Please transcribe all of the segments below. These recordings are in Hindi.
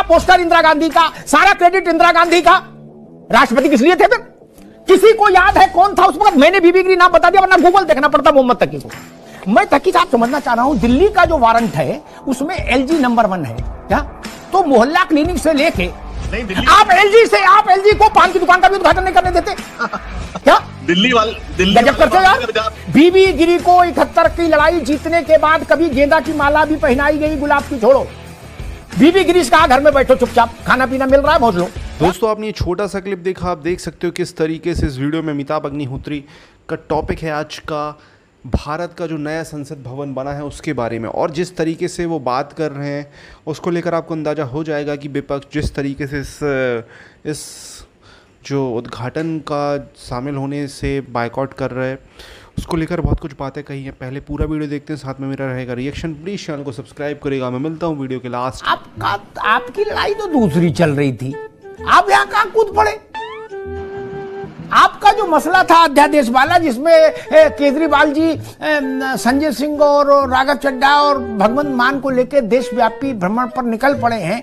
पोस्टर इंदिरा गांधी का, सारा क्रेडिट इंदिरा गांधी का। राष्ट्रपति किस लिए थे फिर? किसी को याद है कौन था उस वक्त? मैंने बीबी गिरी नाम बता दिया, वरना गूगल देखना पड़ता मोहम्मद तकी को। मैं तकी साहब समझना चाह रहा हूं, दिल्ली का जो वारंट है उसमें एलजी नंबर 1 है क्या? तो मोहल्ला क्लिनिक से लेके आप एलजी को पान की दुकान का भी उद्घाटन नहीं करने देते क्या? दिल्ली गजब करते यार। बीबी गिरी को 71 की लड़ाई जीतने के बाद कभी गेंदा की माला भी पहनाई गई, गुलाब की छोड़ो। बीबी गिरीश कहा घर में बैठो चुपचाप, खाना पीना मिल रहा है मौज लो। दोस्तों आपने ये छोटा सा क्लिप देखा, आप देख सकते हो किस तरीके से इस वीडियो में अमिताभ अग्निहोत्री का टॉपिक है आज का भारत का जो नया संसद भवन बना है उसके बारे में, और जिस तरीके से वो बात कर रहे हैं उसको लेकर आपको अंदाज़ा हो जाएगा कि विपक्ष जिस तरीके से इस जो उद्घाटन का शामिल होने से बायकॉट कर रहे हैं उसको लेकर बहुत कुछ बातें कही हैं। पहले पूरा वीडियो देखते हैं, साथ में मेरा रहेगा रिएक्शन। प्लीज़ चैनल को सब्सक्राइब करेगा। मैं मिलता हूँ वीडियो के लास्ट। आपकी लड़ाई तो दूसरी चल रही थी, आप यहाँ कहाँ कूद पड़े? आपका जो मसला था अध्यादेश वाला, जिसमें केजरीवाल जी संजय सिंह और राघव चड्ढा और भगवंत मान को लेकर देशव्यापी भ्रमण पर निकल पड़े हैं?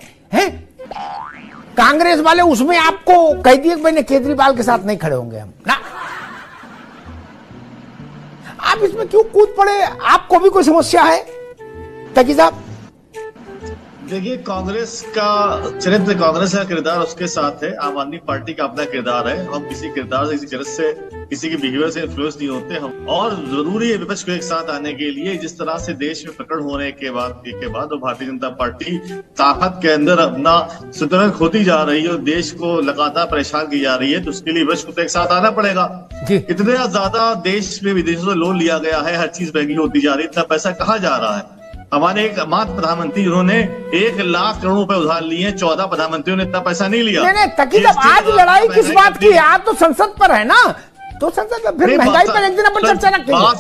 कांग्रेस वाले उसमें आपको कह दिए कि मैंने केजरीवाल के साथ नहीं खड़े होंगे हम ना। आप इसमें क्यों कूद पड़े? आपको भी कोई समस्या है तकी साहब? देखिए, कांग्रेस का चरित्र, कांग्रेस का किरदार उसके साथ है, आम आदमी पार्टी का अपना किरदार है। हम किसी किरदार से, किसी चरित्र से, किसी के बिहेवियर से इन्फ्लुएंस नहीं होते हम। और जरूरी है विपक्ष को एक साथ आने के लिए। जिस तरह से देश में प्रकट होने के बाद और भारतीय जनता पार्टी ताकत के अंदर अपना संतुलन खोती जा रही है और देश को लगातार परेशान की जा रही है, तो उसके लिए विपक्ष को एक साथ आना पड़ेगा। इतने ज्यादा देश में विदेशों से लोन लिया गया है, हर चीज महंगी होती जा रही है, इतना पैसा कहाँ जा रहा है? हमारे एक मात्र प्रधानमंत्री जिन्होंने 1 लाख करोड़ रुपए उधार लिए हैं, 14 प्रधानमंत्रियों ने इतना पैसा नहीं लिया। नहीं, तकी साहब आज लड़ाई किस बात की? आप तो संसद पर है ना, तो संसद में फिर महंगाई पर एक दिन अपन चर्चा रखेंगे। बात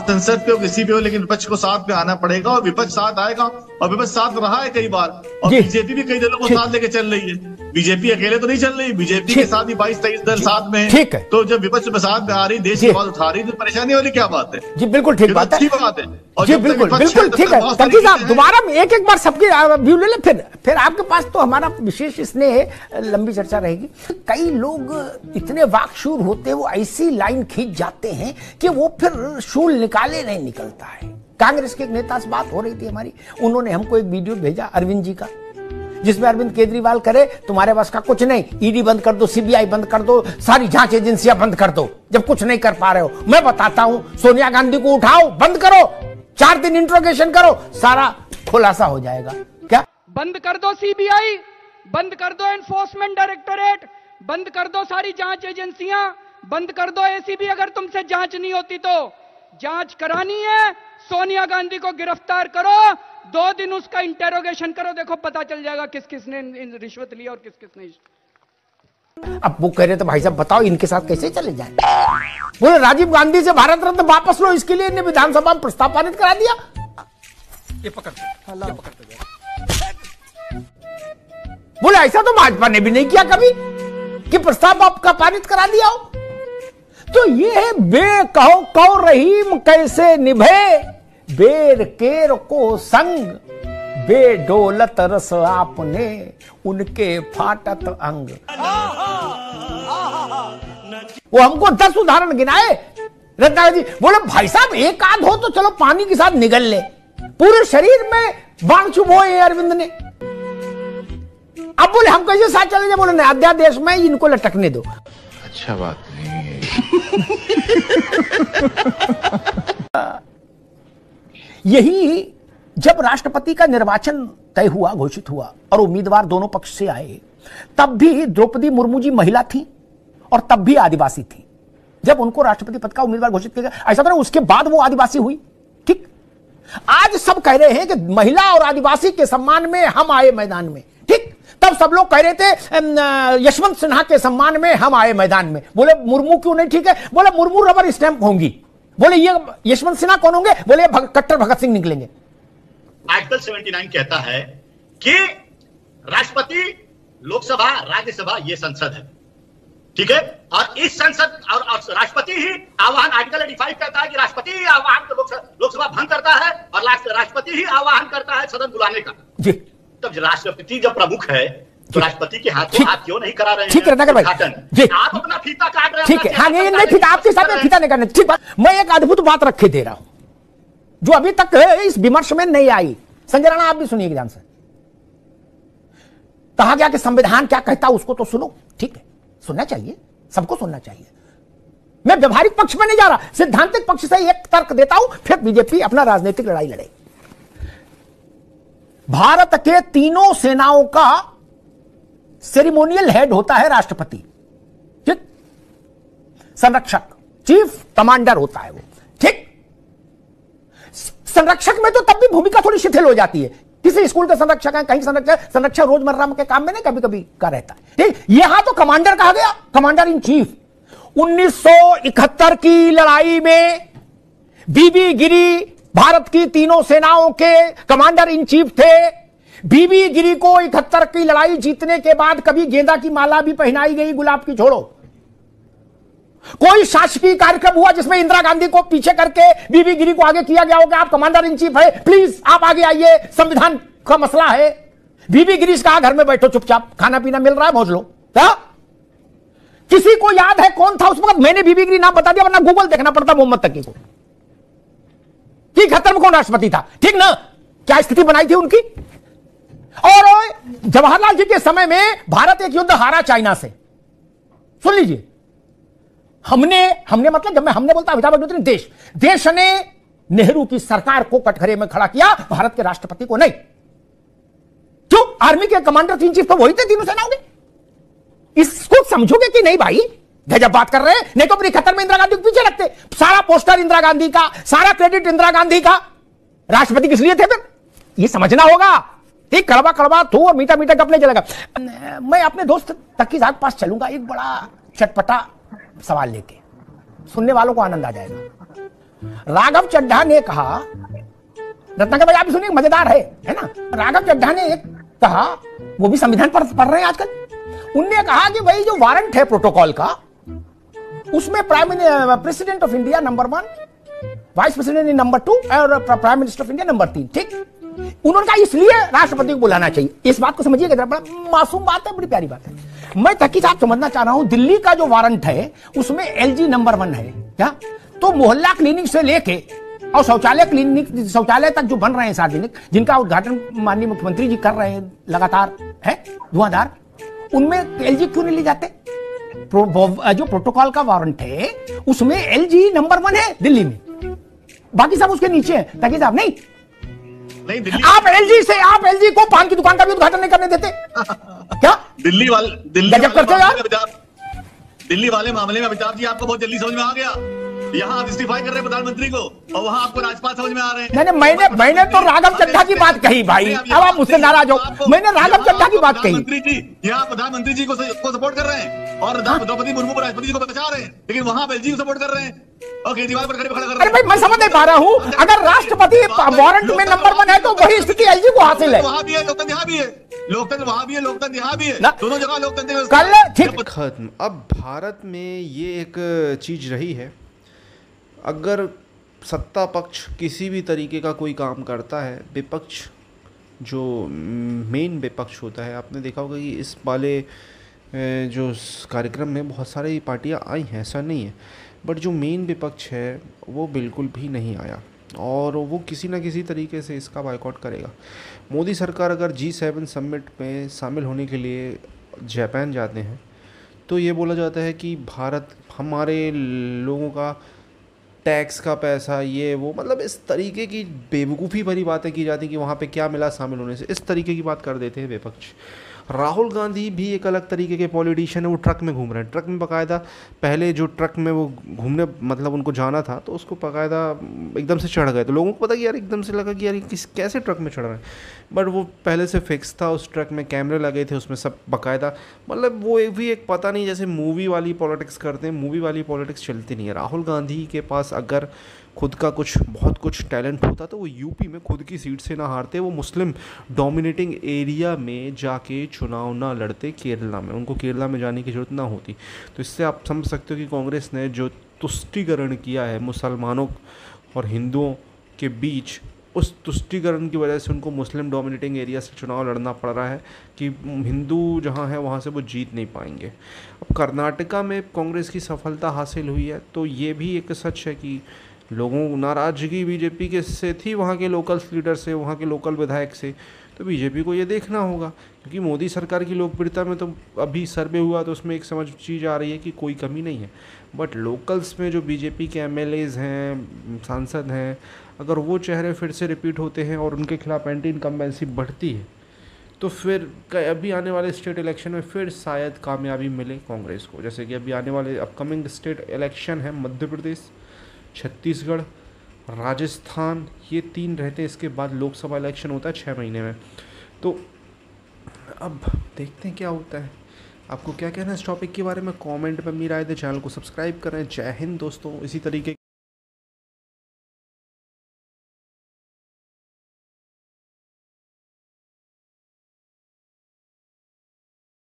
संसद पे हो किसी पे हो, लेकिन विपक्ष को साथ में आना पड़ेगा और विपक्ष साथ आएगा। और विपक्ष साथ रहा है कई बार, और बीजेपी भी कई दलों को साथ लेके चल रही है। बीजेपी अकेले तो नहीं चल रही, बीजेपी के साथ भी 22-23 दल साथ में है। तो जब विपक्ष में साथ में आ रही, देश की बात उठा रही, तो परेशानी वाली क्या बात है? जी बिल्कुल ठीक बात है, अच्छी बात है। जी बिल्कुल ठीक है। तकी साहब दोबारा एक बार सबके व्यू ले ले, फिर आपके पास तो हमारा विशेष स्नेह लंबी चर्चा रहेगी। कई लोग इतने वाकशूर होते हैं, वो ऐसी लाइन खींच जाते हैं कि वो फिर शूल निकाले नहीं निकलता है। कांग्रेस के एक नेता से बात हो रही थी हमारी, उन्होंने हमको एक वीडियो भेजा अरविंद जी का, जिसमें अरविंद केजरीवाल करे तुम्हारे बस का कुछ नहीं, ईडी बंद कर दो, सीबीआई बंद कर दो, सारी जांच एजेंसियां बंद कर दो, जब कुछ नहीं कर पा रहे हो। मैं बताता हूं, सोनिया गांधी को उठाओ, बंद करो, 4 दिन इंट्रोगेशन करो, सारा खुलासा हो जाएगा। क्या बंद कर दो? सीबीआई बंद कर दो, एनफोर्समेंट डायरेक्टोरेट बंद कर दो, सारी जांच एजेंसियां बंद कर दो, एसीबी अगर तुमसे जांच नहीं होती तो जांच करानी है, सोनिया गांधी को गिरफ्तार करो, 2 दिन उसका इंटेरोगेशन करो, देखो पता चल जाएगा किस किस ने रिश्वत ली और किस किस ने। अब वो कह रहे थे भाई साहब बताओ इनके साथ कैसे चले जाएं? बोले राजीव गांधी से भारत रत्न वापस लो, इसके लिए इन्हें विधानसभा में प्रस्ताव पारित करा दिया। ये पकड़ते बोले ऐसा तो भाजपा ने भी नहीं किया कभी कि प्रस्ताव आपका पारित करा दिया हो। तो ये है बे कहो कहो रहीम कैसे निभे, बेर केर को संग, बेडोलत रस आपने उनके फाटत अंग। वो हमको 10 उदाहरण गिनाए रत्ना जी। बोले भाई साहब एक आध हो तो चलो पानी के साथ निगल ले, पूरे शरीर में बाण चुभोए अरविंद ने। अब बोले हम कैसे साथ चले जाए? बोले अध्यादेश में इनको लटकने दो। अच्छा बात नहीं है। यही जब राष्ट्रपति का निर्वाचन तय हुआ, घोषित हुआ और उम्मीदवार दोनों पक्ष से आए, तब भी द्रौपदी मुर्मू जी महिला थी और तब भी आदिवासी थी। जब उनको राष्ट्रपति पद का उम्मीदवार घोषित किया गया, ऐसा तो नहीं उसके बाद वो आदिवासी हुई। ठीक, आज सब कह रहे हैं कि महिला और आदिवासी के सम्मान में हम आए मैदान में। ठीक, तब सब लोग कह रहे थे यशवंत सिन्हा के सम्मान में हम आए मैदान में। बोले मुर्मू क्यों नहीं ठीक है? बोले मुर्मू रबर स्टैंप होंगी। बोले ये यशवंत सिन्हा कौन होंगे? बोले कट्टर भगत सिंह निकलेंगे। आर्टिकल 79 कहता है कि राष्ट्रपति, लोकसभा, राज्यसभा ये संसद है, ठीक है। और इस संसद और राष्ट्रपति ही आह्वान, आर्टिकल 85 कहता है कि राष्ट्रपति ही आह्वान लोकसभा भंग करता है और राष्ट्रपति ही आह्वान करता है सदन बुलाने का। जी, तब राष्ट्रपति जब प्रमुख है तो राष्ट्रपति के हाथों आप क्यों नहीं करा रहे हैं? ठीक है नगर भाई जी, आप अपना फीता काट रहे हैं। ठीक है, हाँ नहीं फीता आपके साथ फीता नहीं करना। ठीक बात, मैं एक अद्भुत बात रखे दे रहा हूं जो अभी तक इस विमर्श में नहीं आई। संजय राणा आप भी सुनिए ध्यान से। कहा गया कि संविधान क्या कहता है उसको तो सुनो, ठीक है सुनना चाहिए, सबको सुनना चाहिए। मैं व्यवहारिक पक्ष में नहीं जा रहा, सिद्धांतिक पक्ष से एक तर्क देता हूं, फिर बीजेपी अपना राजनीतिक लड़ाई लड़े। भारत के तीनों सेनाओं का सेरेमोनियल हेड होता है राष्ट्रपति, ठीक, संरक्षक चीफ कमांडर होता है वो, ठीक। संरक्षक में तो तब भी भूमिका थोड़ी शिथिल हो जाती है। किसी स्कूल के संरक्षक हैं, कहीं संरक्षक रोजमर्रा के काम में नहीं कभी कभी का रहता है, ठीक। यहां तो कमांडर कहा गया, कमांडर इन चीफ। 1971 की लड़ाई में बीबी गिरी भारत की तीनों सेनाओं के कमांडर इन चीफ थे। बीबी गिरी को 71 की लड़ाई जीतने के बाद कभी गेंदा की माला भी पहनाई गई, गुलाब की छोड़ो। कोई शासकीय कार्यक्रम हुआ जिसमें इंदिरा गांधी को पीछे करके बीबी गिरी को आगे किया गया हो कि आप कमांडर इन चीफ है, प्लीज आप आगे आइए, संविधान का मसला है। बीबी गिरी से कहा घर में बैठो चुपचाप, खाना पीना मिल रहा है मौज लो। क्या किसी को याद है कौन था उस वक्त? मैंने बीबी गिरी नाम बता दिया, वरना गूगल देखना पड़ता मोहम्मद तकी को कि 71 में कौन राष्ट्रपति था, ठीक ना? क्या स्थिति बनाई थी उनकी। और जवाहरलाल जी के समय में भारत एक युद्ध हारा चाइना से। सुन लीजिए, हमने मतलब जब मैं हमने बोलता अमिताभ बच्चन, देश ने नेहरू की सरकार को कटघरे में खड़ा किया, भारत के राष्ट्रपति को नहीं। क्यों? आर्मी के कमांडर इन चीफ तो वही थे तीनों सेनाओं के। इसको समझोगे कि नहीं भाई? गजब बात कर रहे हैं। नहीं तो अपनी 71 में इंदिरा गांधी को पीछे रखते, सारा पोस्टर इंदिरा गांधी का, सारा क्रेडिट इंदिरा गांधी का, राष्ट्रपति किस लिए थे फिर? ये समझना होगा। ठीक, कड़वा कड़वा थू और मीठा मीठा कपने चलेगा। मैं अपने दोस्त तकी साहब के पास चलूंगा एक बड़ा चटपटा सवाल लेके, सुनने वालों को आनंद आ जाएगा। राघव चड्ढा ने कहा, रत्नाकर भाई आप सुनिए, मजेदार है ना। राघव चड्ढा ने एक कहा, वो भी संविधान पर पढ़ रहे हैं आजकल। उनने कहा कि भाई जो वारंट है प्रोटोकॉल का, उसमें president of India number 1, vice president number 2 और prime minister of India number 3, ठीक। उन्होंने कहा इसलिए राष्ट्रपति को बुलाना चाहिए। इस बात को समझिएगा, बड़ा मासूम बात है, बड़ी प्यारी बात है। मैं तकी साहब समझना चाह रहा हूं, दिल्ली का जो वारंट है उसमें एलजी नंबर 1 है क्या? तो मोहल्ला क्लिनिक से लेके और शौचालय तक जो बन रहे हैं सार्वजनिक, जिनका उद्घाटन माननीय मुख्यमंत्री जी कर रहे हैं लगातार, है धुआंधार, उनमें एलजी क्यों नहीं ले जाते? जो प्रोटोकॉल का वारंट है उसमें एलजी नंबर 1 है दिल्ली में, बाकी सब उसके नीचे है। ताकि साहब नहीं आप एलजी को पान की दुकान का भी उद्घाटन नहीं करने देते क्या? दिल्ली वाले मामले में अमिताभ जी आपको बहुत जल्दी समझ में आ गया। यहाँ आप इस्तीफा कर रहे हैं प्रधानमंत्री को और वहाँ आपको राज्यपाल समझ में आ रहे हैं। नहीं, मैंने तो राघव चड्ढा की बात कही भाई, अब आप मुझसे नाराज हो। मैंने राघव चड्ढा की बात कही। मंत्री जी यहाँ प्रधानमंत्री जी को सपोर्ट कर रहे हैं और द्रौपदी मुर्मू को राष्ट्रपति जी को बचा रहे हैं, लेकिन वहाँ एलजी को सपोर्ट कर रहे हैं और केजरीवाल पर खड़े कर रहे हैं। अरे भाई मैं समझ नहीं पा रहा हूँ, अगर राष्ट्रपति वारंट में नंबर 1 है तो वही स्थिति एलजी को हासिल है। वहाँ भी है लोकतंत्र, यहाँ भी है लोकतंत्र, वहाँ भी है लोकतंत्र, यहाँ भी है, दोनों जगह लोकतंत्र कल खत्म। अब भारत में ये एक चीज रही है, अगर सत्ता पक्ष किसी भी तरीके का कोई काम करता है, विपक्ष जो मेन विपक्ष होता है, आपने देखा होगा कि इस वाले जो कार्यक्रम में बहुत सारी पार्टियां आई हैं, ऐसा नहीं है, बट जो मेन विपक्ष है वो बिल्कुल भी नहीं आया और वो किसी न किसी तरीके से इसका बायकॉट करेगा। मोदी सरकार अगर G7 समिट में शामिल होने के लिए जापान जाते हैं तो ये बोला जाता है कि भारत हमारे लोगों का टैक्स का पैसा ये वो, मतलब इस तरीके की बेवकूफ़ी भरी बातें की जाती हैं कि वहाँ पे क्या मिला शामिल होने से, इस तरीके की बात कर देते हैं विपक्ष। राहुल गांधी भी एक अलग तरीके के पॉलिटिशियन है, वो ट्रक में घूम रहे हैं, ट्रक में बाकायदा पहले जो ट्रक में वो घूमने मतलब उनको जाना था तो उसको बाकायदा एकदम से चढ़ गए, तो लोगों को पता कि यार एकदम से लगा कि यार कैसे ट्रक में चढ़ रहे हैं, बट वो पहले से फिक्स था, उस ट्रक में कैमरे लगे थे, उसमें सब बाकायदा, मतलब वो भी एक पता नहीं जैसे मूवी वाली पॉलिटिक्स करते हैं, मूवी वाली पॉलिटिक्स चलती नहीं है। राहुल गांधी के पास अगर खुद का बहुत कुछ टैलेंट होता तो वो यूपी में खुद की सीट से ना हारते, वो मुस्लिम डोमिनेटिंग एरिया में जाके चुनाव ना लड़ते, केरला में, उनको केरला में जाने की ज़रूरत ना होती। तो इससे आप समझ सकते हो कि कांग्रेस ने जो तुष्टीकरण किया है मुसलमानों और हिंदुओं के बीच उस तुष्टीकरण की वजह से उनको मुस्लिम डोमिनेटिंग एरिया से चुनाव लड़ना पड़ रहा है कि हिंदू जहाँ है वहाँ से वो जीत नहीं पाएंगे। अब कर्नाटका में कांग्रेस की सफलता हासिल हुई है, तो ये भी एक सच है कि लोगों को नाराज़गी बीजेपी के से थी, वहाँ के लोकल लीडर से, वहाँ के लोकल विधायक से। तो बीजेपी को ये देखना होगा, क्योंकि मोदी सरकार की लोकप्रियता में तो अभी सर्वे हुआ तो उसमें एक समझ चीज़ आ रही है कि कोई कमी नहीं है, बट लोकल्स में जो बीजेपी के एमएलएज हैं, सांसद हैं, अगर वो चेहरे फिर से रिपीट होते हैं और उनके खिलाफ एंटी इनकम्बेंसी बढ़ती है, तो फिर अभी आने वाले स्टेट इलेक्शन में फिर शायद कामयाबी मिले कांग्रेस को। जैसे कि अभी आने वाले अपकमिंग स्टेट इलेक्शन है मध्य प्रदेश, छत्तीसगढ़, राजस्थान, ये 3 रहते, इसके बाद लोकसभा इलेक्शन होता है 6 महीने में। तो अब देखते हैं क्या होता है। आपको क्या कहना है इस टॉपिक के बारे में, कमेंट में अपनी राय दें, चैनल को सब्सक्राइब करें। जय हिंद दोस्तों। इसी तरीके